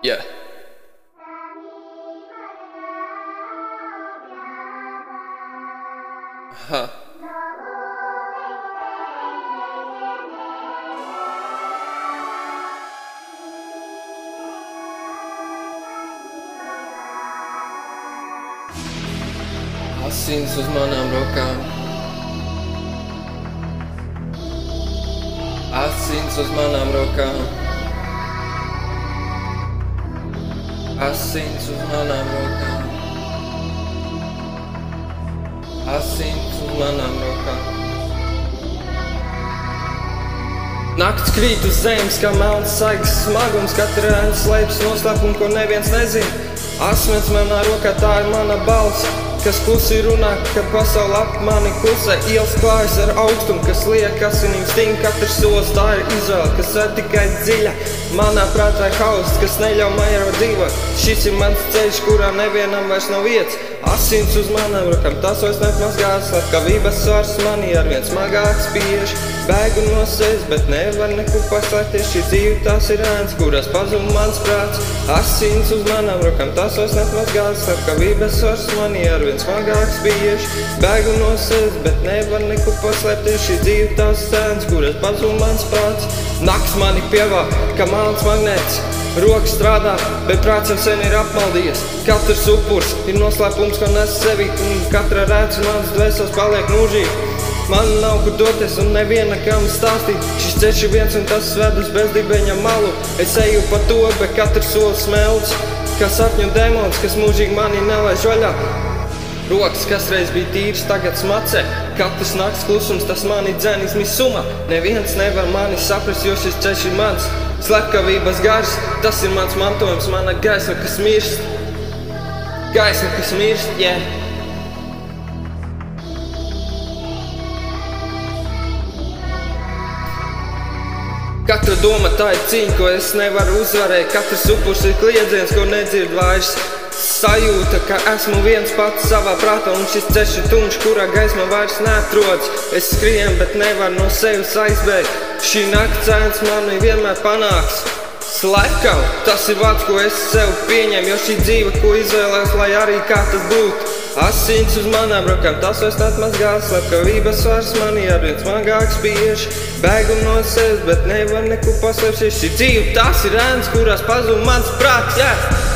Yeah. Huh. Asins uz manām rokām. Asins uz manām rokām. Asins uz manām rokām. Asins uz manām rokām. Nakts krīt uz zemes, kā melns saigas smagums. Katra ēna slēpjas noslēpumu, ko neviens nezina. Asmens manā rokā, tā ir mana balss, kas klusi runā, ka pasaule ap mani klusē. Ielas klājas ar augstumu, kas liek asinīm sting. Katrs solis tā ir izvēle, kas ir tikai dziļa. Manā prātā ir hauss, kas neļauj mairo dzīvot. Šis ir mans ceļš, kurā nevienam vairs nav vietas. Asins uz manām rokām, tas vairs neatmazgās. Slepkavības svars manī arvien smagāk spiež. Bēgu no sevis, bet nevar nekur paslēpties. Šī dzīve tās ir ēnas, kurās pazūd mans prāts. Asins uz manām rokām, tas vairs neatmazgās. Slepkavības svars manī arvien smagāk spiež. Bēgu no sevis, bet nevar nekur paslēpties. Šī dzīve tās ir ēnas, kurās pazūd mans prāts. Nakts mani pievā, kā melns magnēts. Rokas strādā, bet prāts jau sen ir apmaldījies. Katrs upurs ir noslēpums, ko nes sevi. Un katra rēts manas dvēseles paliek mūžīgi. Man nav kur doties un neviena kam stāstīt. Šis ceļš ir viens un tas ved uz bezdibeņa malu. Es eju pa to, bet katrs solis smelts. Kā sapņu demons, kas mūžīgi mani nelaiž vaļā. Rokas, kas reiz bija tīrs, tagad smacē. Katrs nakts klusums, tas mani dzen izmisumā. Neviens nevar mani saprast, jo šis ceļš ir mans. Slepkavības gars, tas ir mans mantojums, mana gaisma, kas mirst. Gaisma, kas mirst, yeah. Katra doma tā ir cīņa, ko es nevaru uzvarēt. Katrs upurs ir kliedziens, ko nedzird vairs. Sajūta, ka esmu viens pats savā prātā. Un šis ceļš ir tumšs, kurā gaisma vairs neatrodas. Es skrienu, bet nevaru no sevis aizbēgt. Šī nakts ēns mani vienmēr panāks. Slepkav, tas ir vārds, ko es sev pieņemu. Jo šī dzīve, ko izvēlējos, lai arī kā tas būtu. Asins uz manām rokām, tas vairs neatmazgās. Slepkavības svars manī arvien smagāk spiež. Bēgu no sevis, bet nevar nekur paslēpties. Šī dzīve, tas ir ēnas, kurās pazūd mans prāts, yeah.